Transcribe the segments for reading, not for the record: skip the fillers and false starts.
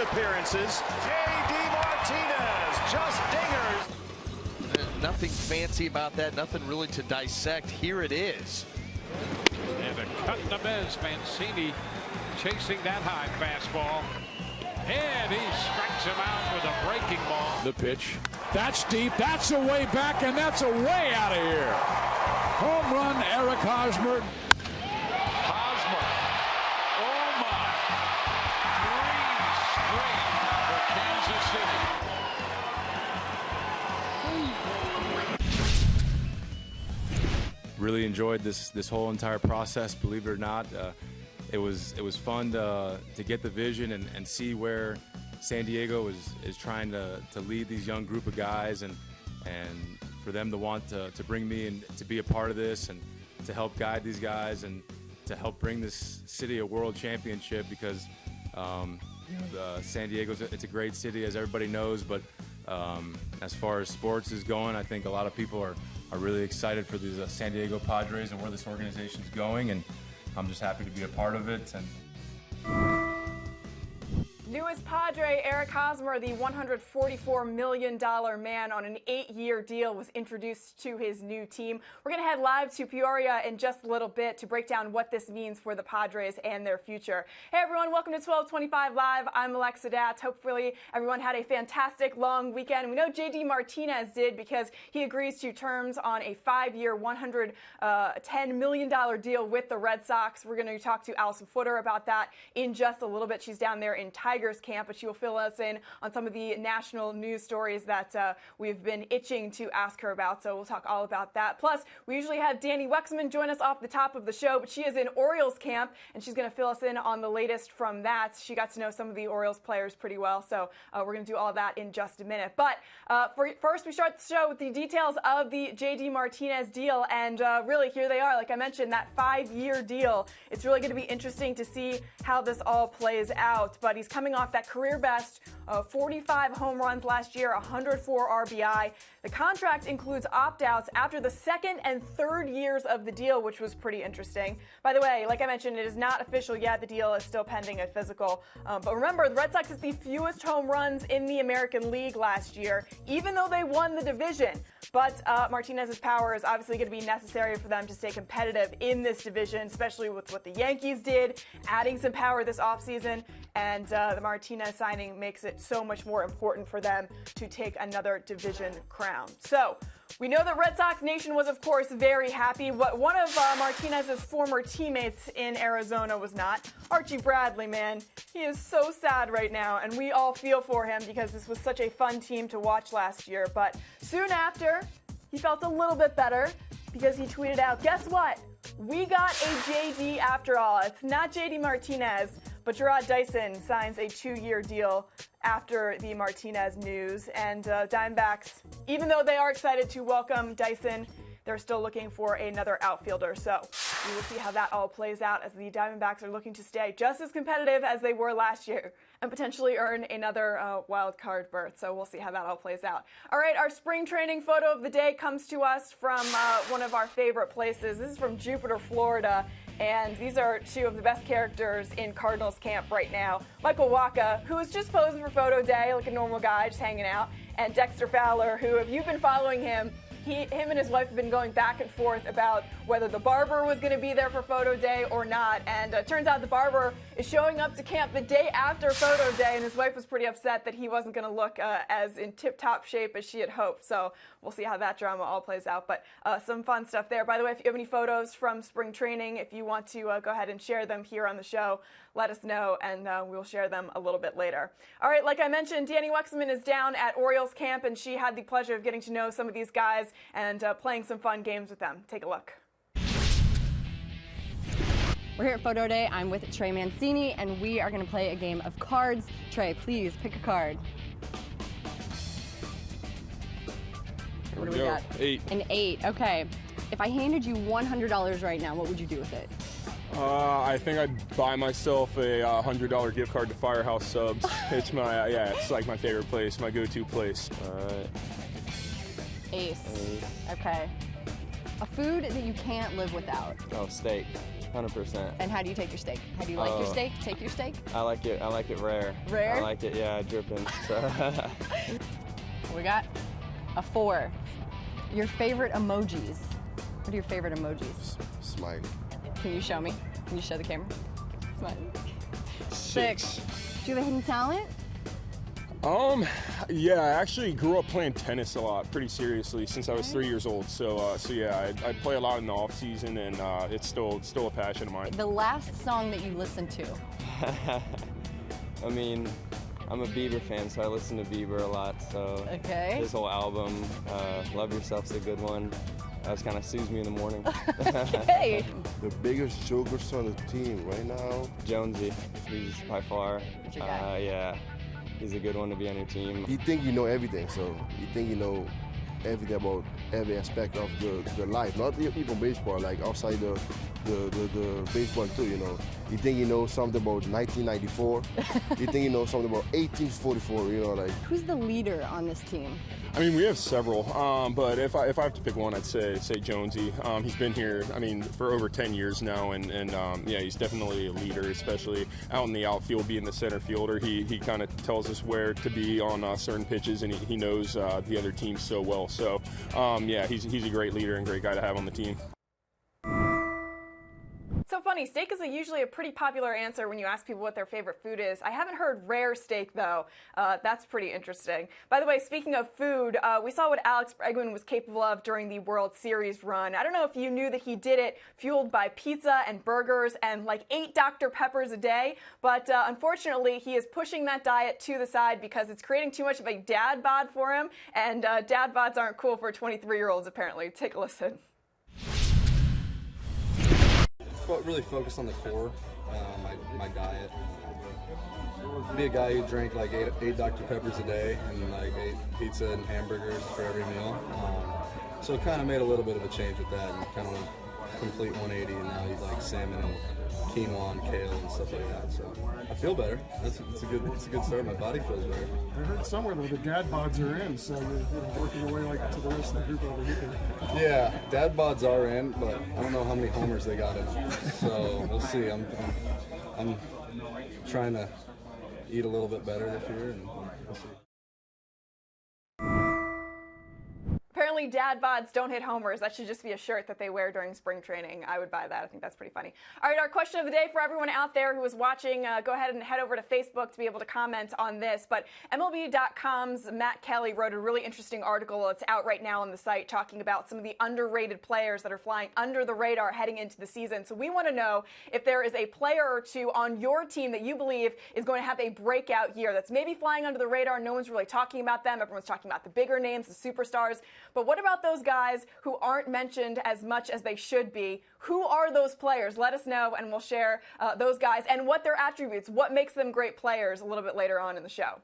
appearances. Jd Martinez, just dingers. Nothing fancy about that, nothing really to dissect. Here it is. And a cut in the miz. Mancini chasing that high fastball. And he strikes him out with a breaking ball. The pitch. That's deep. That's a way back, and that's a way out of here. Home run, Eric Hosmer. Hosmer. Oh, my. 3 straight for Kansas City. Really enjoyed this whole entire process. Believe it or not, it was fun to get the vision and see where San Diego is trying to lead these young group of guys, and for them to want to bring me and to be a part of this and to help guide these guys and to help bring this city a world championship, because San Diego's it's a great city, as everybody knows, but as far as sports is going, I think a lot of people are really excited for these San Diego Padres and where this organization is going, and I'm just happy to be a part of it. And newest Padre, Eric Hosmer, the $144 million man on an 8-year deal, was introduced to his new team. We're going to head live to Peoria in just a little bit to break down what this means for the Padres and their future. Hey everyone, welcome to 1225 Live. I'm Alexa Datt. Hopefully everyone had a fantastic long weekend. We know Jd Martinez did, because he agrees to terms on a 5-year, $110 million deal with the Red Sox. We're going to talk to Allison Footer about that in just a little bit. She's down there in Tigers camp, but she will fill us in on some of the national news stories that we've been itching to ask her about, so we'll talk all about that. Plus, we usually have Dani Wexelman join us off the top of the show, but she is in Orioles camp, and she's going to fill us in on the latest from that. She got to know some of the Orioles players pretty well, so we're going to do all of that in just a minute. But first, we start the show with the details of the Jd Martinez deal, and really, here they are. Like I mentioned, that 5-year deal. It's really going to be interesting to see how this all plays out, but he's coming off that career best 45 home runs last year, 104 RBI. The contract includes opt-outs after the second and third years of the deal, which was pretty interesting. By the way, like I mentioned, it is not official yet. The deal is still pending a physical. But remember, the Red Sox is the fewest home runs in the American League last year, even though they won the division. But Martinez's power is obviously going to be necessary for them to stay competitive in this division, especially with what the Yankees did, adding some power this offseason. And the Martinez signing makes it so much more important for them to take another division crown. So we know that Red Sox Nation was, of course, very happy. What one of Martinez's former teammates in Arizona was not. Archie Bradley, man. He is so sad right now, and we all feel for him because this was such a fun team to watch last year. But soon after, he felt a little bit better because he tweeted out, guess what? We got a JD after all. It's not Jd Martinez, but Jarrod Dyson signs a 2-year deal after the Martinez news. And Diamondbacks, even though they are excited to welcome Dyson, they're still looking for another outfielder. So we will see how that all plays out, as the Diamondbacks are looking to stay just as competitive as they were last year and potentially earn another wild card berth. So we'll see how that all plays out. All right, our spring training photo of the day comes to us from one of our favorite places. This is from Jupiter, Florida. And these are two of the best characters in Cardinals camp right now. Michael Wacha, who is just posing for photo day like a normal guy, just hanging out. And Dexter Fowler, who, if you've been following him, him and his wife have been going back and forth about whether the barber was going to be there for photo day or not. And it turns out the barber is showing up to camp the day after photo day, and his wife was pretty upset that he wasn't going to look as in tip-top shape as she had hoped. So we'll see how that drama all plays out. But some fun stuff there. By the way, if you have any photos from spring training, if you want to go ahead and share them here on the show, let us know, and we'll share them a little bit later. All right, like I mentioned, Dani Wexelman is down at Orioles camp, and she had the pleasure of getting to know some of these guys and playing some fun games with them. Take a look. We're here at Photo Day. I'm with Trey Mancini, and we are going to play a game of cards. Trey, please pick a card. What do we got? 8. An 8. Okay. If I handed you $100 right now, what would you do with it? I think I'd buy myself a $100 gift card to Firehouse Subs. It's my it's like my favorite place, my go-to place. Ace. Okay. A food that you can't live without. Oh, steak. 100%. And how do you take your steak? How do you like your steak? Take your steak? I like it rare. Rare? I like it, yeah, dripping. So. We got a 4. Your favorite emojis. What are your favorite emojis? Smiley. Can you show me? Can you show the camera? Smiley. 6. Do you have a hidden talent? Yeah, I actually grew up playing tennis a lot, pretty seriously, since I was 3 years old. So yeah, I play a lot in the off season, and it's still a passion of mine. The last song that you listened to. I mean, I'm a Bieber fan, so I listen to Bieber a lot. So okay. His whole album, "Love Yourself's" a good one. That just kind of soothes me in the morning. Okay. The biggest jokers on the team right now? Jonesy, he's by far. That's your guy. Yeah. He's a good one to be on your team. You think you know everything, so you think you know everything about every aspect of the life, not even baseball, like outside the baseball too, you know. You think you know something about 1994, you think you know something about 1844, you know, like. Who's the leader on this team? I mean, we have several, but if I have to pick one, I'd say Jonesy. He's been here, I mean, for over 10 years now, and yeah, he's definitely a leader, especially out in the outfield, being the center fielder. He kind of tells us where to be on certain pitches, and he knows the other teams so well. So, yeah, he's a great leader and great guy to have on the team. So funny, steak is usually a pretty popular answer when you ask people what their favorite food is. I haven't heard rare steak, though. That's pretty interesting. By the way, speaking of food, we saw what Alex Bregman was capable of during the World Series run. I don't know if you knew that he did it fueled by pizza and burgers and like 8 Dr. Peppers a day, but unfortunately, he is pushing that diet to the side because it's creating too much of a dad bod for him, and dad bods aren't cool for 23-year-olds, apparently. Take a listen. Really focused on the core, my diet. Be a guy who drank like 8 Dr. Peppers a day and like 8 pizza and hamburgers for every meal. So kind of made a little bit of a change with that and kind of went complete 180, and now eat like salmon and quinoa and kale and stuff like that. So I feel better. It's a good start. My body feels better. I heard somewhere though the dad bods are in, so you're working your way like to the rest of the group over here. Yeah, dad bods are in, but I don't know how many homers they got in. So we'll see. I'm trying to eat a little bit better this year, and we'll see. Apparently, dad bods don't hit homers. That should just be a shirt that they wear during spring training. I would buy that. I think that's pretty funny. All right, our question of the day for everyone out there who is watching, go ahead and head over to Facebook to be able to comment on this. But MLB.com's Matt Kelly wrote a really interesting article. It's out right now on the site talking about some of the underrated players that are flying under the radar heading into the season. So we want to know if there is a player or two on your team that you believe is going to have a breakout year that's maybe flying under the radar. No one's really talking about them. Everyone's talking about the bigger names, the superstars. But what about those guys who aren't mentioned as much as they should be? Who are those players? Let us know, and we'll share those guys and what their attributes, what makes them great players a little bit later on in the show.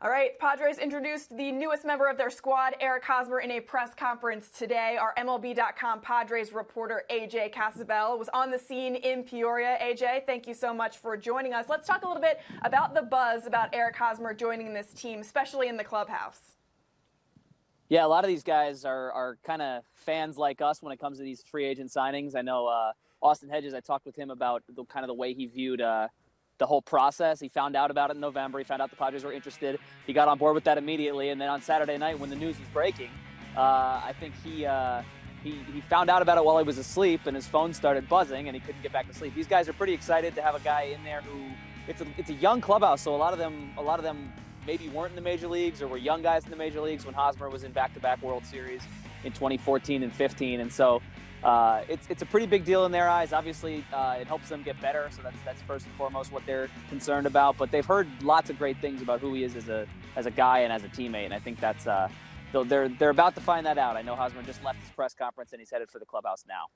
All right, Padres introduced the newest member of their squad, Eric Hosmer, in a press conference today. Our MLB.com Padres reporter, AJ Casabell, was on the scene in Peoria. AJ, thank you so much for joining us. Let's talk a little bit about the buzz about Eric Hosmer joining this team, especially in the clubhouse. Yeah, a lot of these guys are kind of fans like us when it comes to these free agent signings. I know Austin Hedges, I talked with him about the way he viewed the whole process. He found out about it in November. He found out the Padres were interested. He got on board with that immediately. And then on Saturday night when the news was breaking, I think he found out about it while he was asleep, and his phone started buzzing and he couldn't get back to sleep. These guys are pretty excited to have a guy in there who it's a young clubhouse, so a lot of them maybe weren't in the major leagues or were young guys in the major leagues when Hosmer was in back-to-back World Series in 2014 and 15. And so it's a pretty big deal in their eyes. Obviously, it helps them get better. So that's first and foremost what they're concerned about. But they've heard lots of great things about who he is as a guy and as a teammate. And I think that's they're about to find that out. I know Hosmer just left his press conference and he's headed for the clubhouse now.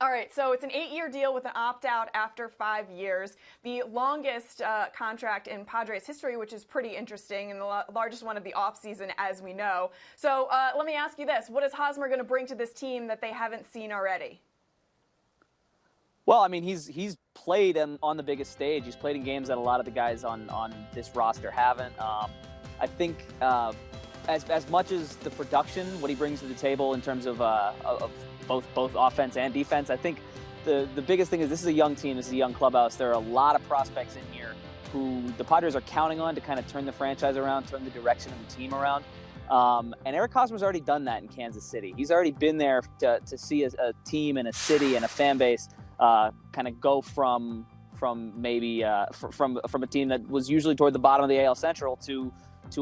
All right, so it's an 8-year deal with an opt-out after 5 years, the longest contract in Padres history, which is pretty interesting, and the largest one of the offseason, as we know. So let me ask you this. What is Hosmer going to bring to this team that they haven't seen already? Well, I mean, he's played on the biggest stage. He's played in games that a lot of the guys on this roster haven't. I think as much as the production, what he brings to the table in terms of both offense and defense, I think the biggest thing is this is a young team. This is a young clubhouse. There are a lot of prospects in here who the Padres are counting on to kind of turn the franchise around, turn the direction of the team around. And Eric Hosmer's already done that in Kansas City. He's already been there to see a team and a city and a fan base kind of go from maybe from a team that was usually toward the bottom of the AL Central to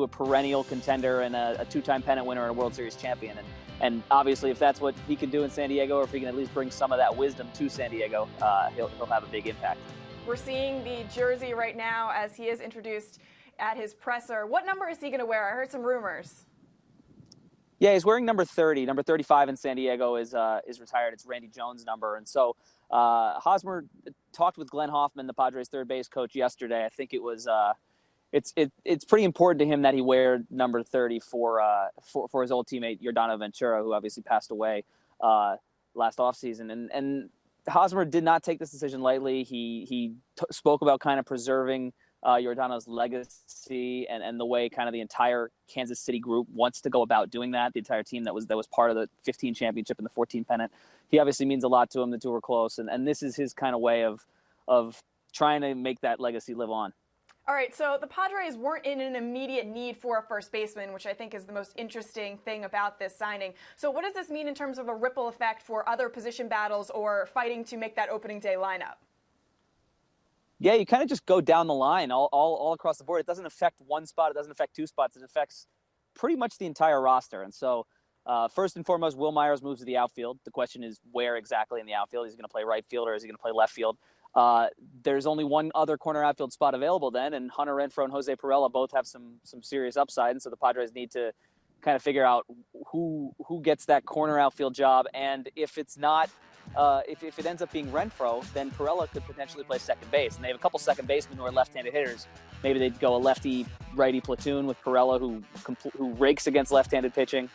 a perennial contender and a two-time pennant winner and a World Series champion. And obviously, if that's what he can do in San Diego, or if he can at least bring some of that wisdom to San Diego, he'll have a big impact. We're seeing the jersey right now as he is introduced at his presser. What number is he going to wear? I heard some rumors. Yeah, he's wearing number 30. Number 35 in San Diego is retired. It's Randy Jones' number. And so Hosmer talked with Glenn Hoffman, the Padres third base coach, yesterday. I think it was it's pretty important to him that he wear number 30 for his old teammate Yordano Ventura, who obviously passed away last offseason. And Hosmer did not take this decision lightly. He spoke about kind of preserving Yordano's legacy and the way kind of the entire Kansas City group wants to go about doing that. The entire team that was part of the 15 championship and the 14 pennant. He obviously means a lot to him. The two were close, and this is his kind of way of trying to make that legacy live on. All right, so the Padres weren't in an immediate need for a first baseman, which I think is the most interesting thing about this signing. So what does this mean in terms of a ripple effect for other position battles or fighting to make that opening day lineup? Yeah, you kind of just go down the line all across the board. It doesn't affect one spot. It doesn't affect two spots. It affects pretty much the entire roster. And so first and foremost, Will Myers moves to the outfield. The question is where exactly in the outfield? Is he going to play right field or is he going to play left field? There's only one other corner outfield spot available then, and Hunter Renfroe and Jose Perella both have some serious upside. And so the Padres need to kind of figure out who gets that corner outfield job. And if it's not if it ends up being Renfroe, then Perella could potentially play second base. And they have a couple second basemen who are left-handed hitters. Maybe they'd go a lefty-righty platoon with Perella, who rakes against left-handed pitching.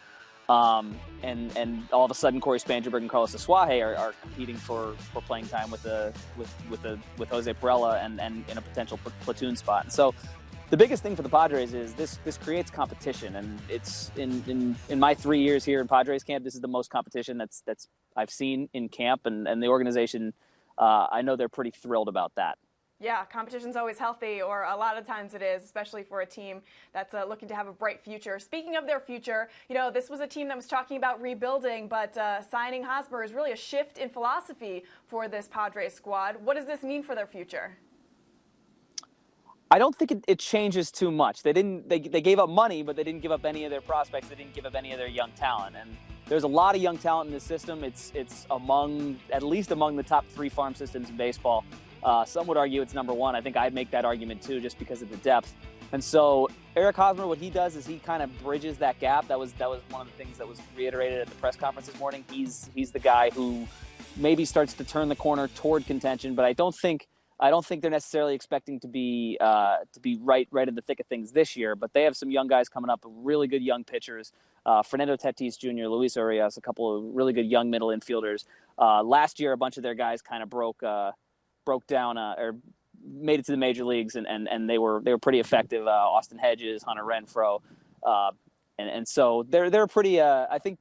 And all of a sudden, Corey Spangenberg and Carlos Asuaje are competing for playing time with Jose Perella and in a potential platoon spot. And so the biggest thing for the Padres is this creates competition, and it's in my 3 years here in Padres camp, this is the most competition that's I've seen in camp, and the organization, I know they're pretty thrilled about that. Yeah, competition's always healthy, or a lot of times it is, especially for a team that's looking to have a bright future. Speaking of their future, this was a team that was talking about rebuilding, but signing Hosmer is really a shift in philosophy for this Padres squad. What does this mean for their future? I don't think it changes too much. They gave up money, but they didn't give up any of their prospects. They didn't give up any of their young talent. And there's a lot of young talent in this system. It's at least among the top 3 farm systems in baseball. Some would argue it's number 1. I think I'd make that argument too, just because of the depth. And so Eric Hosmer, what he does is he kind of bridges that gap. That was one of the things that was reiterated at the press conference this morning. He's the guy who maybe starts to turn the corner toward contention, but I don't think they're necessarily expecting to be right in the thick of things this year. But they have some young guys coming up, really good young pitchers. Fernando Tatis Jr., Luis Urias, a couple of really good young middle infielders. Last year, a bunch of their guys kind of broke down or made it to the major leagues, and they were pretty effective. Austin Hedges, Hunter Renfroe, and so they're pretty. I think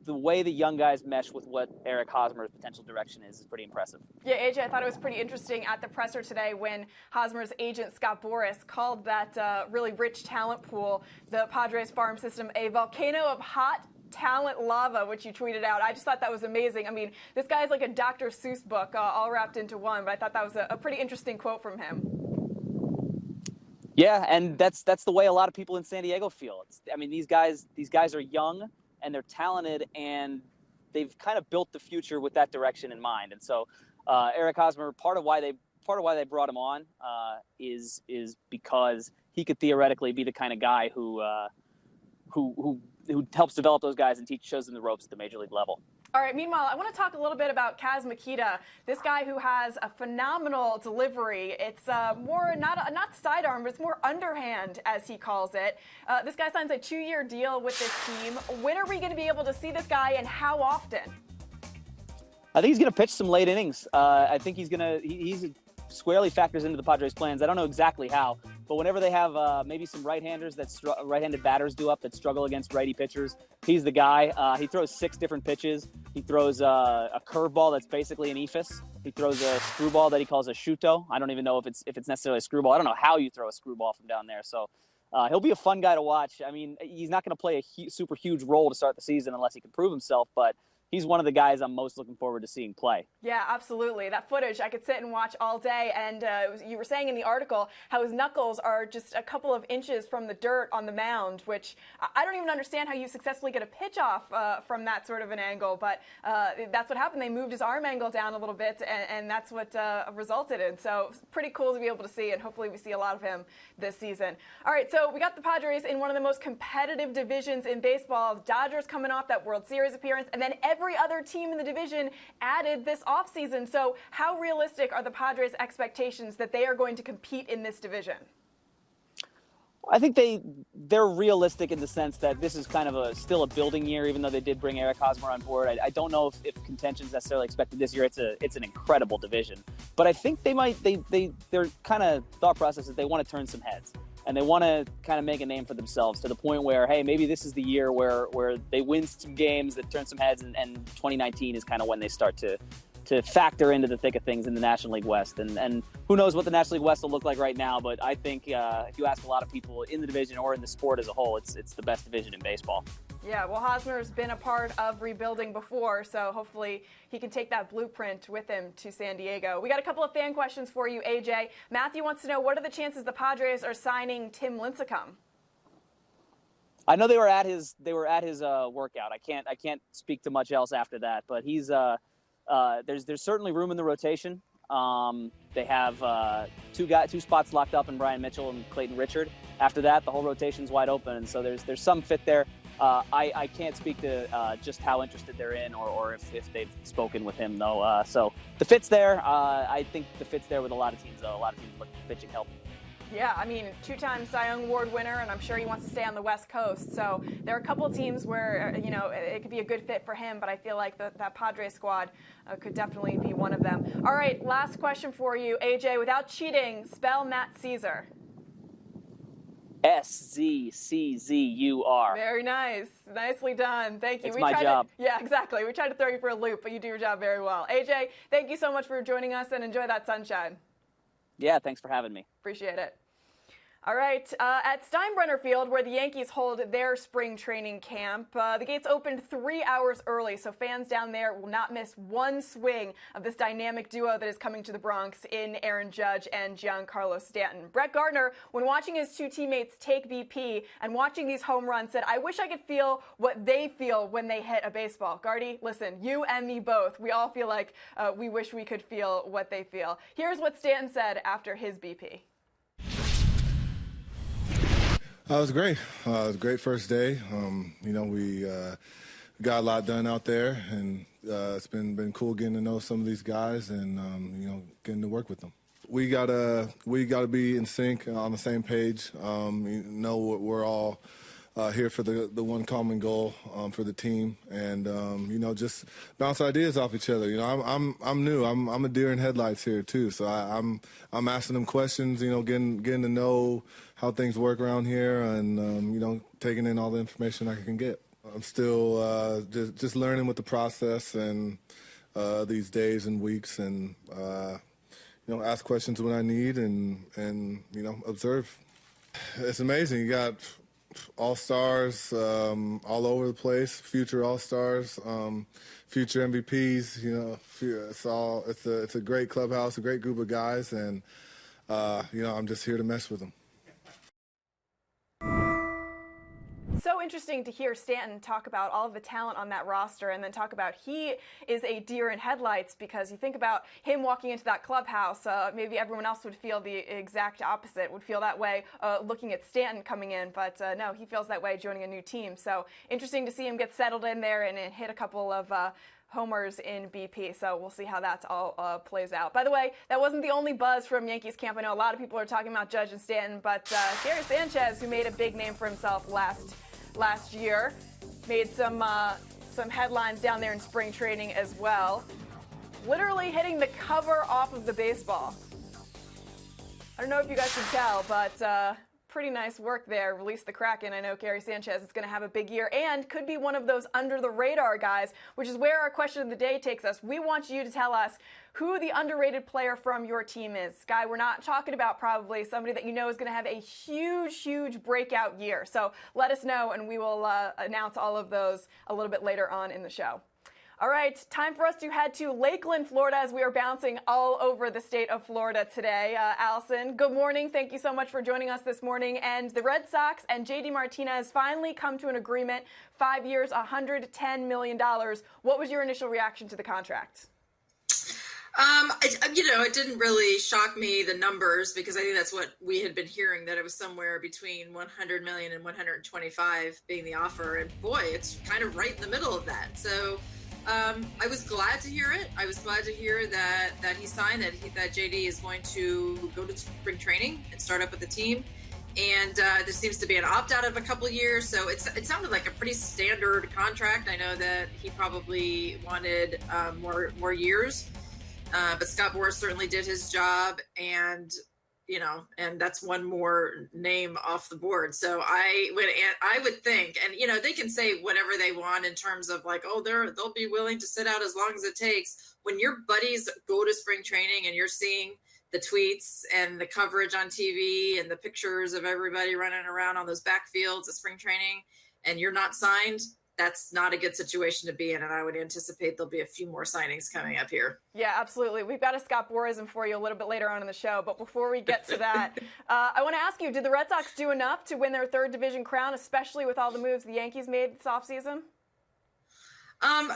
the way the young guys mesh with what Eric Hosmer's potential direction is pretty impressive. Yeah, AJ, I thought it was pretty interesting at the presser today when Hosmer's agent, Scott Boras, called that really rich talent pool, the Padres farm system, a volcano of hot talent lava, which you tweeted out. I just thought that was amazing. I mean, this guy's like a Dr. Seuss book all wrapped into one, but I thought that was a pretty interesting quote from him. Yeah, and that's the way a lot of people in San Diego feel. These guys are young and they're talented, and they've kind of built the future with that direction in mind. And so Eric Hosmer, part of why they brought him on is because he could theoretically be the kind of guy who helps develop those guys and shows them the ropes at the major league level. All right, meanwhile, I want to talk a little bit about Kaz Makita, this guy who has a phenomenal delivery. It's more, not sidearm, but it's more underhand, as he calls it. This guy signs a 2-year deal with this team. When are we going to be able to see this guy, and how often? I think he's going to pitch some late innings. I think he's squarely factors into the Padres' plans. I don't know exactly how, but whenever they have maybe some right-handed batters due up that struggle against righty pitchers, he's the guy. He throws 6 different pitches. He throws a curveball that's basically an ephus. He throws a screwball that he calls a shuto. I don't even know if it's necessarily a screwball. I don't know how you throw a screwball from down there. So he'll be a fun guy to watch. I mean, he's not going to play a super huge role to start the season unless he can prove himself, but he's one of the guys I'm most looking forward to seeing play. Yeah, absolutely. That footage I could sit and watch all day. And you were saying in the article how his knuckles are just a couple of inches from the dirt on the mound, which I don't even understand how you successfully get a pitch off from that sort of an angle. But that's what happened. They moved his arm angle down a little bit, and that's what resulted in. So it's pretty cool to be able to see, and hopefully we see a lot of him this season. All right, so we got the Padres in one of the most competitive divisions in baseball. Dodgers coming off that World Series appearance, and then every other team in the division added this offseason. So how realistic are the Padres' expectations that they are going to compete in this division? I think they're realistic in the sense that this is kind of still a building year, even though they did bring Eric Hosmer on board. I don't know if contention's necessarily expected this year. It's an incredible division, but I think their kind of thought process is they want to turn some heads. And they want to kind of make a name for themselves to the point where, hey, maybe this is the year where they win some games that turn some heads, and 2019 is kind of when they start to factor into the thick of things in the National League West. And who knows what the National League West will look like right now, but I think if you ask a lot of people in the division or in the sport as a whole, it's the best division in baseball. Yeah, well, Hosmer's been a part of rebuilding before, so hopefully he can take that blueprint with him to San Diego. We got a couple of fan questions for you, AJ. Matthew wants to know, what are the chances the Padres are signing Tim Lincecum? I know they were at his workout. I can't speak to much else after that, but he's there's certainly room in the rotation. They have two spots locked up in Brian Mitchell and Clayton Richard. After that, the whole rotation's wide open, and so there's some fit there. I can't speak to just how interested they're in or if they've spoken with him, though. So the fit's there. I think the fit's there with a lot of teams, though. A lot of teams look for pitching help. Yeah, I mean, two-time Cy Young Award winner, and I'm sure he wants to stay on the West Coast. So there are a couple of teams where, it could be a good fit for him, but I feel like that Padres squad could definitely be one of them. All right, last question for you, AJ. Without cheating, spell Matt Caesar. SZCZUR. Very nice. Nicely done. Thank you. It's my job. Yeah, exactly. We tried to throw you for a loop, but you do your job very well. AJ, thank you so much for joining us, and enjoy that sunshine. Yeah, thanks for having me. Appreciate it. All right, at Steinbrenner Field, where the Yankees hold their spring training camp, the gates opened 3 hours early, so fans down there will not miss one swing of this dynamic duo that is coming to the Bronx in Aaron Judge and Giancarlo Stanton. Brett Gardner, when watching his two teammates take BP and watching these home runs, said, "I wish I could feel what they feel when they hit a baseball." Gardy, listen, you and me both, we all feel like we wish we could feel what they feel. Here's what Stanton said after his BP. It was great. It was a great first day. We got a lot done out there, and it's been cool getting to know some of these guys and getting to work with them. We gotta be in sync, on the same page. We're all here for the one common goal for the team, and just bounce ideas off each other. I'm new. I'm a deer in headlights here too, so I'm asking them questions. Getting to know how things work around here, and taking in all the information I can get. I'm still just learning with the process and these days and weeks, and ask questions when I need, and observe. It's amazing. You got all-stars all over the place, future all-stars, future MVPs. It's a great clubhouse, a great group of guys, and I'm just here to mess with them. So interesting to hear Stanton talk about all of the talent on that roster, and then talk about he is a deer in headlights, because you think about him walking into that clubhouse, maybe everyone else would feel the exact opposite, would feel that way looking at Stanton coming in, but no, he feels that way joining a new team. So interesting to see him get settled in there and hit a couple of homers in BP, so we'll see how that all plays out. By the way, that wasn't the only buzz from Yankees camp. I know a lot of people are talking about Judge and Stanton, but Gary Sanchez, who made a big name for himself last year, made some headlines down there in spring training as well, literally hitting the cover off of the baseball. I don't know if you guys can tell, but Pretty nice work there. Release the Kraken. I know Gary Sanchez is going to have a big year and could be one of those under-the-radar guys, which is where our question of the day takes us. We want you to tell us who the underrated player from your team is. Guy, we're not talking about probably somebody that you know is going to have a huge, huge breakout year. So let us know, and we will announce all of those a little bit later on in the show. All right, time for us to head to Lakeland, Florida, as we are bouncing all over the state of Florida today. Allison, good morning. Thank you so much for joining us this morning. And the Red Sox and Jd Martinez finally come to an agreement, 5 years, $110 million. What was your initial reaction to the contract? It didn't really shock me, the numbers, because I think that's what we had been hearing, that it was somewhere between 100 million and 125 being the offer. And boy, it's kind of right in the middle of that. So I was glad to hear it. I was glad to hear that he signed, that JD is going to go to spring training and start up with the team. And there seems to be an opt-out of a couple of years. So it sounded like a pretty standard contract. I know that he probably wanted more years. But Scott Boras certainly did his job, and that's one more name off the board. So I would think, and they can say whatever they want in terms of like, oh, they'll be willing to sit out as long as it takes. When your buddies go to spring training and you're seeing the tweets and the coverage on TV and the pictures of everybody running around on those backfields of spring training, and you're not signed, that's not a good situation to be in, and I would anticipate there'll be a few more signings coming up here. Yeah, absolutely. We've got a Scott Borism for you a little bit later on in the show, but before we get to that, I want to ask you, did the Red Sox do enough to win their third division crown, especially with all the moves the Yankees made this offseason? I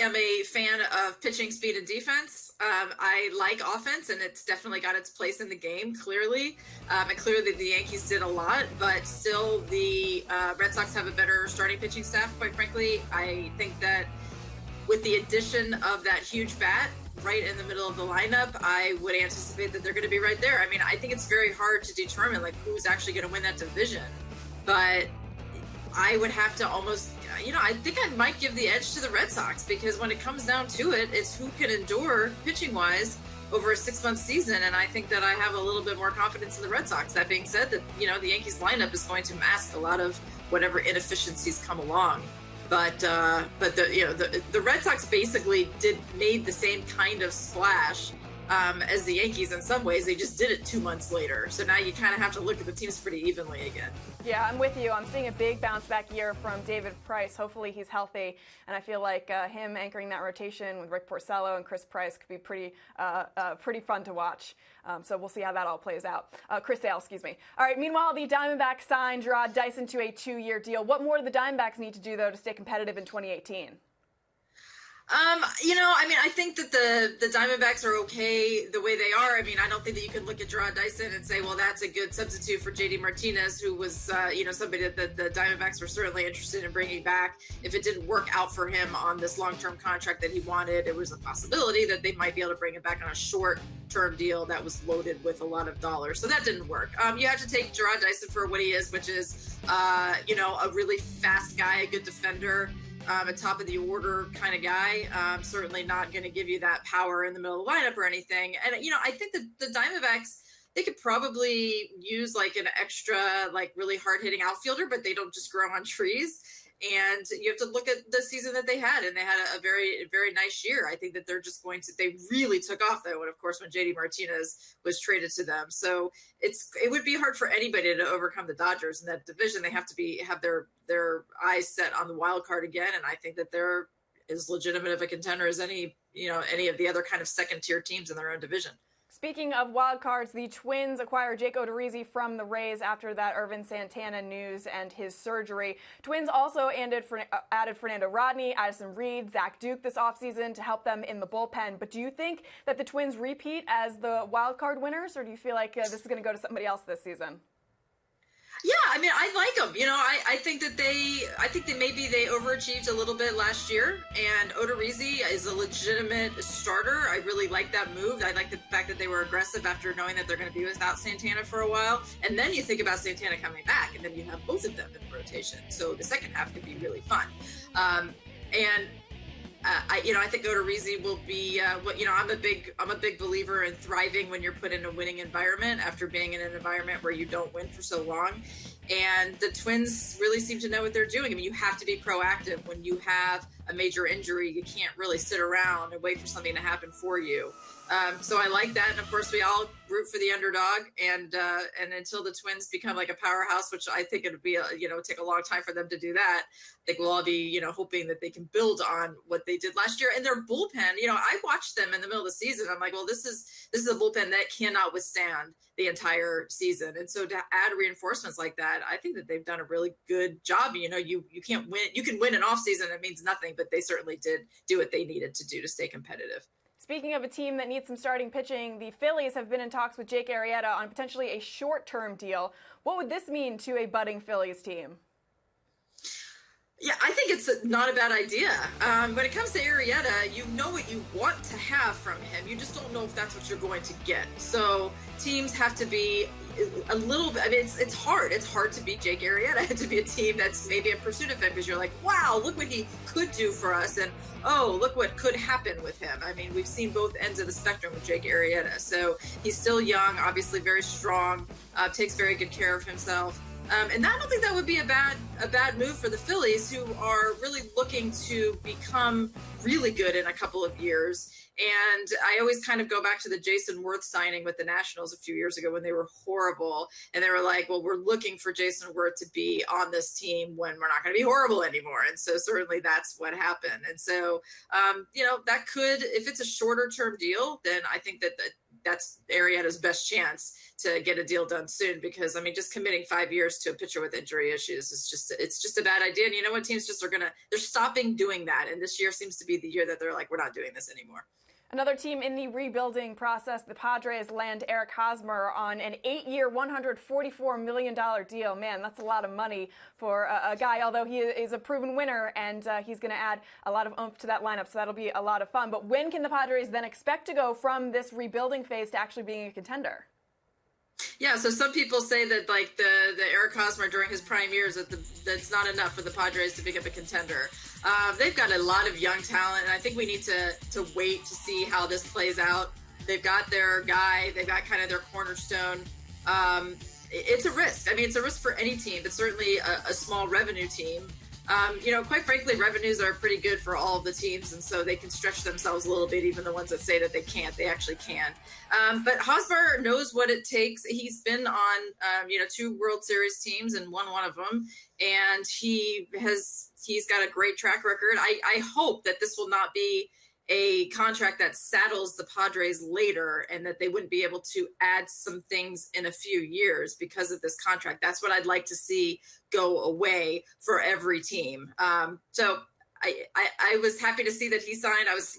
am a fan of pitching, speed, and defense. I like offense, and it's definitely got its place in the game, clearly. And clearly the Yankees did a lot, but still the Red Sox have a better starting pitching staff, quite frankly. I think that with the addition of that huge bat right in the middle of the lineup, I would anticipate that they're going to be right there. I mean, I think it's very hard to determine like who's actually going to win that division, but I would have to almost, I think I might give the edge to the Red Sox, because when it comes down to it, it's who can endure pitching-wise over a 6-month season, and I think that I have a little bit more confidence in the Red Sox. That being said, that the Yankees lineup is going to mask a lot of whatever inefficiencies come along. But the Red Sox basically made the same kind of splash as the Yankees in some ways. They just did it 2 months later. So now you kind of have to look at the teams pretty evenly again. Yeah, I'm with you. I'm seeing a big bounce back year from David Price. Hopefully he's healthy. And I feel like him anchoring that rotation with Rick Porcello and Chris Price could be pretty fun to watch. So we'll see how that all plays out. Chris Sale, excuse me. All right, meanwhile, the Diamondbacks signed Jarrod Dyson to a 2-year deal. What more do the Diamondbacks need to do, though, to stay competitive in 2018? I think that the Diamondbacks are okay the way they are. I mean, I don't think that you can look at Jarrod Dyson and say, well, that's a good substitute for Jd Martinez, who was, somebody that the Diamondbacks were certainly interested in bringing back. If it didn't work out for him on this long-term contract that he wanted, it was a possibility that they might be able to bring him back on a short-term deal that was loaded with a lot of dollars. So that didn't work. You have to take Jarrod Dyson for what he is, which is, a really fast guy, a good defender. A top of the order kind of guy, certainly not going to give you that power in the middle of the lineup or anything. And, I think that the Diamondbacks, they could probably use like an extra, like really hard hitting outfielder, but they don't just grow on trees. And you have to look at the season that they had, and they had a very, very nice year. I think that they really took off though. And of course, when Jd Martinez was traded to them. So it would be hard for anybody to overcome the Dodgers in that division. They have to have their eyes set on the wild card again. And I think that they're as legitimate of a contender as any of the other kind of second tier teams in their own division. Speaking of wild cards, the Twins acquire Jake Odorizzi from the Rays after that Irvin Santana news and his surgery. Twins also added Fernando Rodney, Addison Reed, Zach Duke this offseason to help them in the bullpen. But do you think that the Twins repeat as the wild card winners, or do you feel like this is going to go to somebody else this season? Yeah, I mean, I like them. I think that maybe they overachieved a little bit last year, and Odorizzi is a legitimate starter. I really like that move. I like the fact that they were aggressive after knowing that they're going to be without Santana for a while. And then you think about Santana coming back, and then you have both of them in the rotation. So the second half could be really fun. And I think Odorizzi will be. I'm a big believer in thriving when you're put in a winning environment after being in an environment where you don't win for so long. And the Twins really seem to know what they're doing. I mean, you have to be proactive when you have a major injury. You can't really sit around and wait for something to happen for you. So I like that, and of course we all root for the underdog. And until the Twins become like a powerhouse, which I think it'd be take a long time for them to do that. I think we'll all be hoping that they can build on what they did last year. And their bullpen, I watched them in the middle of the season. I'm like, well, this is a bullpen that cannot withstand the entire season. And so to add reinforcements like that, I think that they've done a really good job. You can't win. You can win an off season. It means nothing, but they certainly did do what they needed to do to stay competitive. Speaking of a team that needs some starting pitching, the Phillies have been in talks with Jake Arrieta on potentially a short-term deal. What would this mean to a budding Phillies team? Yeah, I think it's not a bad idea. When it comes to Arrieta, you know what you want to have from him. You just don't know if that's what you're going to get. So teams have to be a little bit. I mean, it's hard. It's hard to beat Jake Arrieta, to be a team that's maybe in pursuit of him, because you're like, wow, look what he could do for us, and oh, look what could happen with him. I mean, we've seen both ends of the spectrum with Jake Arrieta. So he's still young, obviously very strong, takes very good care of himself. And I don't think that would be a bad move for the Phillies, who are really looking to become really good in a couple of years. And I always kind of go back to the Jason Worth signing with the Nationals a few years ago when they were horrible. And they were like, well, we're looking for Jason Worth to be on this team when we're not going to be horrible anymore. And so certainly that's what happened. And so, that could, if it's a shorter term deal, then I think that's Arrieta's best chance to get a deal done soon, because I mean, just committing 5 years to a pitcher with injury issues is just a bad idea. And you know what, teams just they're stopping doing that. And this year seems to be the year that they're like, we're not doing this anymore. Another team in the rebuilding process, the Padres land Eric Hosmer on an 8-year, $144 million deal. Man, that's a lot of money for a guy, although he is a proven winner, and he's going to add a lot of oomph to that lineup, so that'll be a lot of fun. But when can the Padres then expect to go from this rebuilding phase to actually being a contender? Yeah, so some people say that like the Eric Hosmer during his prime years, that's not enough for the Padres to become a contender. They've got a lot of young talent, and I think we need to wait to see how this plays out. They've got their guy, they've got kind of their cornerstone. It's a risk. I mean, it's a risk for any team, but certainly a small revenue team. Quite frankly, revenues are pretty good for all of the teams, and so they can stretch themselves a little bit, even the ones that say that they can't, they actually can. But Hosmer knows what it takes. He's been on, 2 World Series teams and won one of them, and he's got a great track record. I hope that this will not be a contract that saddles the Padres later, and that they wouldn't be able to add some things in a few years because of this contract. That's what I'd like to see go away for every team. So I was happy to see that he signed. I was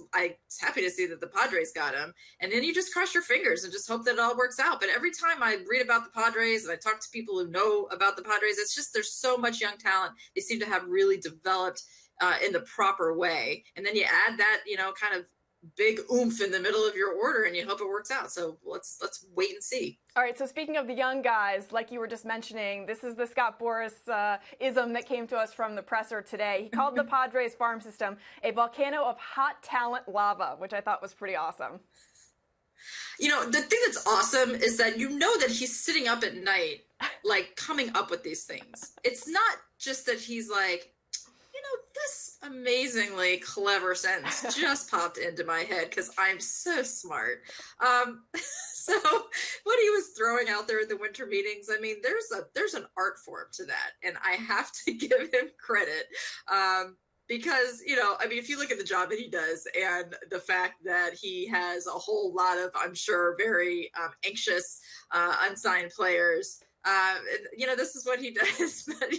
happy to see that the Padres got him. And then you just cross your fingers and just hope that it all works out. But every time I read about the Padres and I talk to people who know about the Padres, it's just there's so much young talent. They seem to have really developed in the proper way. And then you add that, kind of big oomph in the middle of your order, and you hope it works out. So let's wait and see. All right, so speaking of the young guys, like you were just mentioning, this is the Scott Boras ism that came to us from the presser today. He called the Padres farm system a volcano of hot talent lava, which I thought was pretty awesome. The thing that's awesome is that that he's sitting up at night, like coming up with these things. It's not just that he's like, this amazingly clever sentence just popped into my head because I'm so smart. So what he was throwing out there at the winter meetings, I mean, there's an art form to that, and I have to give him credit. Because, if you look at the job that he does and the fact that he has a whole lot of, I'm sure, very anxious, unsigned players, this is what he does. But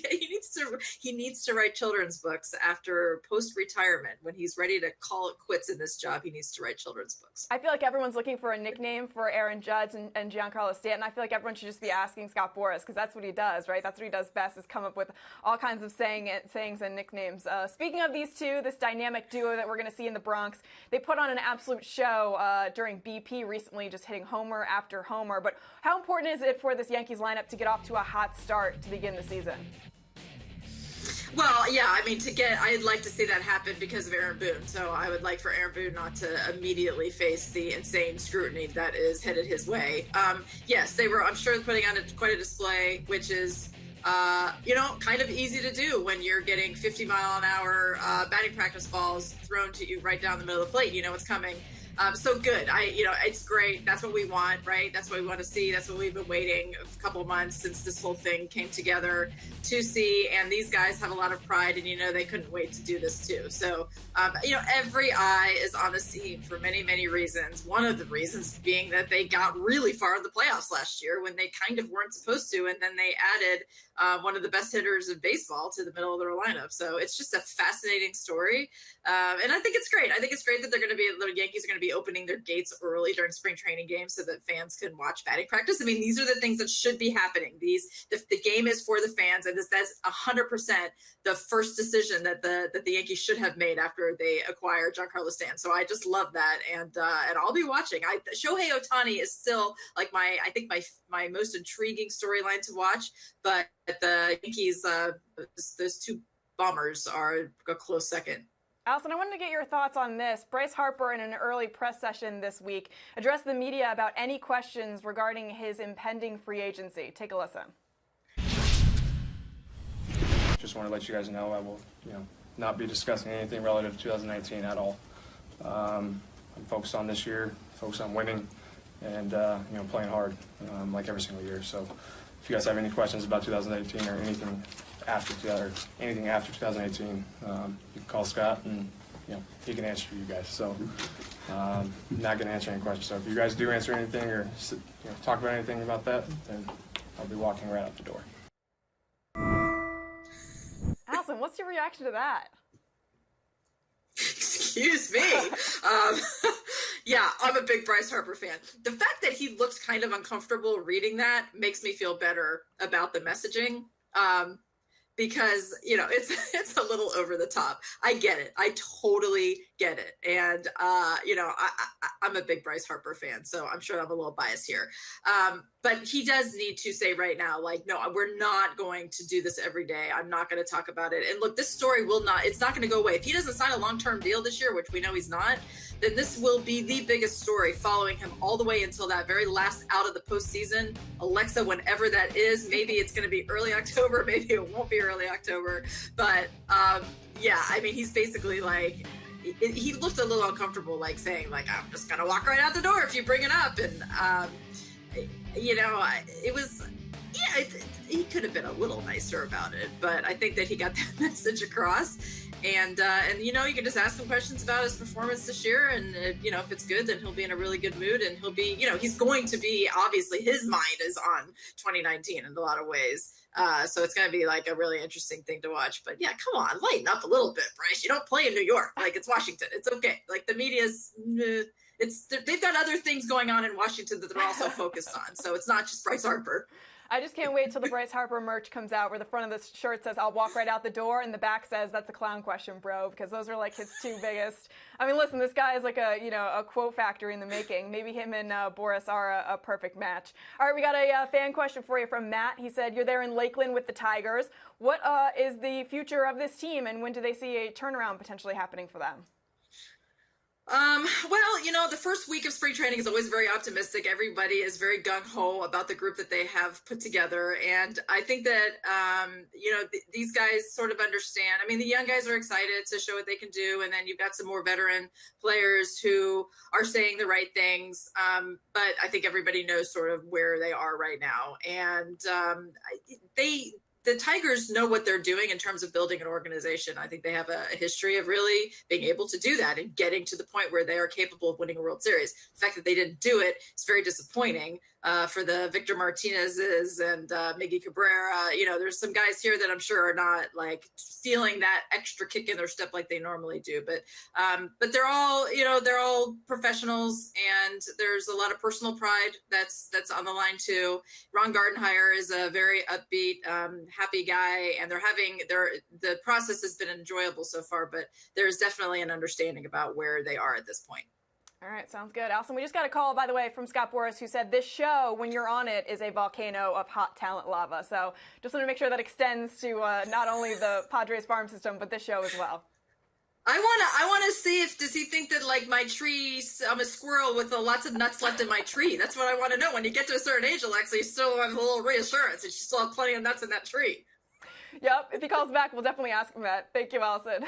he needs to write children's books after post-retirement. When he's ready to call it quits in this job, he needs to write children's books. I feel like everyone's looking for a nickname for Aaron Judge and Giancarlo Stanton. I feel like everyone should just be asking Scott Boras, because that's what he does, right? That's what he does best, is come up with all kinds of sayings and nicknames. Speaking of these two, this dynamic duo that we're going to see in the Bronx, they put on an absolute show during BP recently, just hitting homer after homer. But how important is it for this Yankees lineup to get off to a hot start to begin the season? Well, yeah, I mean, I'd like to see that happen because of Aaron Boone. So I would like for Aaron Boone not to immediately face the insane scrutiny that is headed his way. Yes, they were, I'm sure, putting on quite a display, which is, kind of easy to do when you're getting 50-mile-an-hour batting practice balls thrown to you right down the middle of the plate. You know what's coming. So good. It's great. That's what we want, right? That's what we want to see. That's what we've been waiting a couple of months since this whole thing came together to see. And these guys have a lot of pride, and they couldn't wait to do this too. So, every eye is on this team for many, many reasons. One of the reasons being that they got really far in the playoffs last year when they kind of weren't supposed to, and then they added one of the best hitters of baseball to the middle of their lineup. So it's just a fascinating story. And I think it's great. I think it's great that the Yankees are going to be opening their gates early during spring training games so that fans can watch batting practice. I mean, these are the things that should be happening. The game is for the fans, and that's 100% the first decision that the Yankees should have made after they acquired Giancarlo Stanton. So I just love that, and I'll be watching. Shohei Ohtani is still like my most intriguing storyline to watch, but the Yankees, those two bombers are a close second. Allison, I wanted to get your thoughts on this. Bryce Harper, in an early press session this week, addressed the media about any questions regarding his impending free agency. Take a listen. Just want to let you guys know I will, not be discussing anything relative to 2019 at all. I'm focused on this year, focused on winning, and playing hard like every single year. So if you guys have any questions about 2018 or anything after 2018, you can call Scott, and he can answer you guys. So I'm not going to answer any questions. So if you guys do answer anything or talk about anything about that, then I'll be walking right out the door. Allison, what's your reaction to that? Excuse me. Yeah, I'm a big Bryce Harper fan. The fact that he looks kind of uncomfortable reading that makes me feel better about the messaging. Because, it's a little over the top. I get it. I totally get it. And, I'm a big Bryce Harper fan, so I'm sure I'm a little biased here. But he does need to say right now, no, we're not going to do this every day. I'm not going to talk about it. And look, this story it's not going to go away. If he doesn't sign a long-term deal this year, which we know he's not, then this will be the biggest story following him all the way until that very last out of the postseason. Alexa, whenever that is, maybe it's going to be early October, maybe it won't be early October. But he's basically he looked a little uncomfortable, saying I'm just going to walk right out the door if you bring it up. And, it was, he could have been a little nicer about it, but I think that he got that message across. And you can just ask him questions about his performance this year. And, if it's good, then he'll be in a really good mood, and he'll be, he's going to be, obviously his mind is on 2019 in a lot of ways. So it's going to be a really interesting thing to watch. But yeah, come on, lighten up a little bit, Bryce. You don't play in New York. It's Washington. It's okay. The media's, they've got other things going on in Washington that they're also focused on. So it's not just Bryce Harper. I just can't wait till the Bryce Harper merch comes out where the front of the shirt says, "I'll walk right out the door," and the back says, "That's a clown question, bro," because those are his two biggest. I mean, listen, this guy is a quote factory in the making. Maybe him and Boris are a perfect match. All right, we got a fan question for you from Matt. He said, "You're there in Lakeland with the Tigers. What is the future of this team, and when do they see a turnaround potentially happening for them?" Well, the first week of spring training is always very optimistic. Everybody is very gung-ho about the group that they have put together. And I think that, these guys sort of understand. I mean, the young guys are excited to show what they can do. And then you've got some more veteran players who are saying the right things. But I think everybody knows sort of where they are right now. And the Tigers know what they're doing in terms of building an organization. I think they have a history of really being able to do that and getting to the point where they are capable of winning a World Series. The fact that they didn't do it is very disappointing for the Victor Martinez's and Miggy Cabrera. There's some guys here that I'm sure are not feeling that extra kick in their step like they normally do. But they're all, they're all professionals, and there's a lot of personal pride that's on the line too. Ron Gardenhire is a very upbeat, happy guy, and the process has been enjoyable so far, but there's definitely an understanding about where they are at this point. All right, sounds good. Allison, we just got a call, by the way, from Scott Boras, who said this show, when you're on it, is a volcano of hot talent lava. So just want to make sure that extends to not only the Padres farm system, but this show as well. I wanna see does he think that like my tree, I'm a squirrel with lots of nuts left in my tree. That's what I want to know. When you get to a certain age, Alexa, you still have a little reassurance that you still have plenty of nuts in that tree. Yep. If he calls back, we'll definitely ask him that. Thank you, Allison.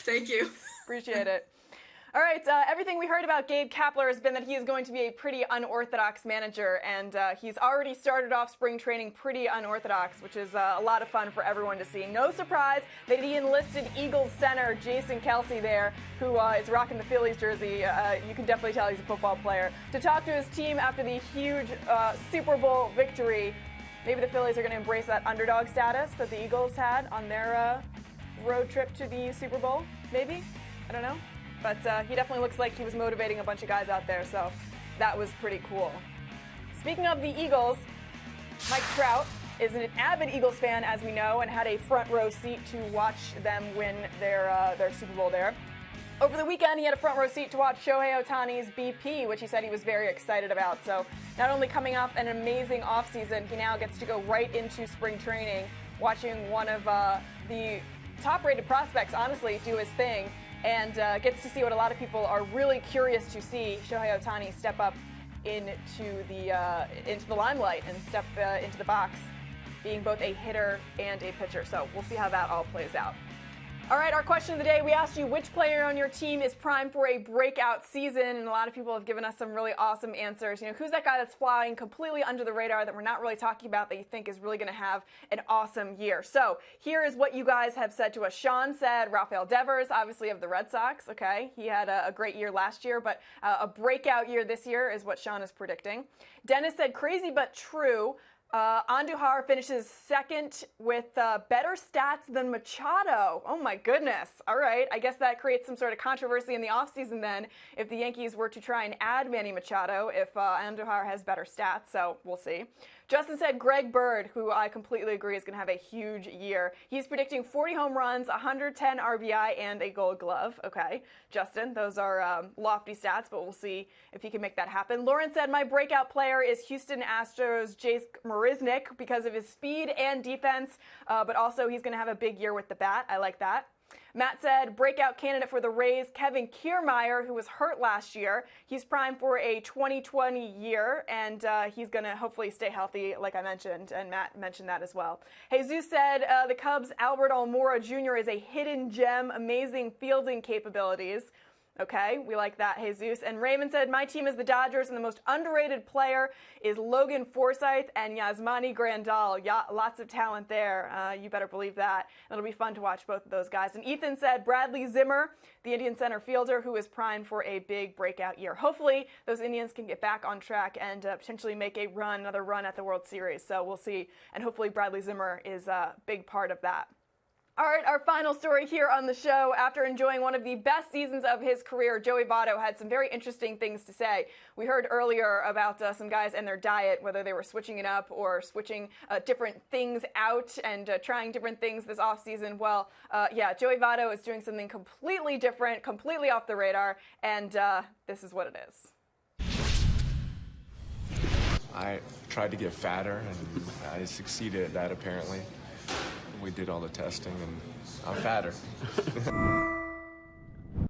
Thank you. Appreciate it. All right, everything we heard about Gabe Kapler has been that he is going to be a pretty unorthodox manager, and he's already started off spring training pretty unorthodox, which is a lot of fun for everyone to see. No surprise that he enlisted Eagles center Jason Kelce there, who is rocking the Phillies jersey. You can definitely tell he's a football player. To talk to his team after the huge Super Bowl victory, maybe the Phillies are going to embrace that underdog status that the Eagles had on their road trip to the Super Bowl, maybe? I don't know. But he definitely looks like he was motivating a bunch of guys out there, so that was pretty cool. Speaking of the Eagles, Mike Trout is an avid Eagles fan, as we know, and had a front row seat to watch them win their Super Bowl there. Over the weekend, he had a front row seat to watch Shohei Ohtani's BP, which he said he was very excited about. So not only coming off an amazing offseason, he now gets to go right into spring training, watching one of the top-rated prospects, honestly, do his thing. And gets to see what a lot of people are really curious to see, Shohei Ohtani step up into the limelight and step into the box, being both a hitter and a pitcher. So we'll see how that all plays out. All right, our question of the day, we asked you which player on your team is primed for a breakout season, and a lot of people have given us some really awesome answers. You know, who's that guy that's flying completely under the radar that we're not really talking about that you think is really going to have an awesome year? So here is what you guys have said to us. Sean said Rafael Devers, obviously of the Red Sox. Okay, he had a great year last year, but a breakout year this year is what Sean is predicting. Dennis said crazy but true. Andujar finishes second with better stats than Machado. Oh my goodness. All right. I guess that creates some sort of controversy in the offseason then if the Yankees were to try and add Manny Machado if Andujar has better stats. So we'll see. Justin said Greg Bird, who I completely agree is going to have a huge year. He's predicting 40 home runs, 110 RBI, and a Gold Glove. Okay, Justin, those are lofty stats, but we'll see if he can make that happen. Lauren said my breakout player is Houston Astros Jake Marisnick because of his speed and defense, but also he's going to have a big year with the bat. I like that. Matt said breakout candidate for the Rays, Kevin Kiermaier, who was hurt last year. He's primed for a 2020 year, and he's going to hopefully stay healthy, like I mentioned, and Matt mentioned that as well. Jesus said the Cubs' Albert Almora Jr. is a hidden gem, amazing fielding capabilities. Okay, we like that, Jesus. And Raymond said, my team is the Dodgers, and the most underrated player is Logan Forsythe and Yasmani Grandal. Yeah, lots of talent there. You better believe that. It'll be fun to watch both of those guys. And Ethan said, Bradley Zimmer, the Indian center fielder, who is primed for a big breakout year. Hopefully, those Indians can get back on track and potentially make another run at the World Series. So we'll see. And hopefully, Bradley Zimmer is a big part of that. All right, our final story here on the show. After enjoying one of the best seasons of his career, Joey Votto had some very interesting things to say. We heard earlier about some guys and their diet, whether they were switching it up or switching different things out and trying different things this offseason. Well, yeah, Joey Votto is doing something completely different, completely off the radar, and this is what it is. I tried to get fatter, and I succeeded at that, apparently. We did all the testing, and I'm fatter.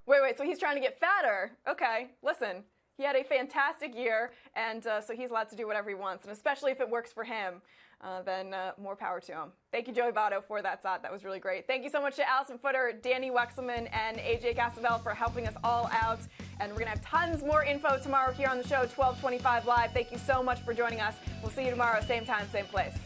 Wait, so he's trying to get fatter. Okay, listen, he had a fantastic year, and so he's allowed to do whatever he wants, and especially if it works for him, then more power to him. Thank you, Joey Votto, for that thought. That was really great. Thank you so much to Allison Footer, Dani Wexelman, and AJ Castavell for helping us all out, and we're going to have tons more info tomorrow here on the show, 12:25 live. Thank you so much for joining us. We'll see you tomorrow, same time, same place.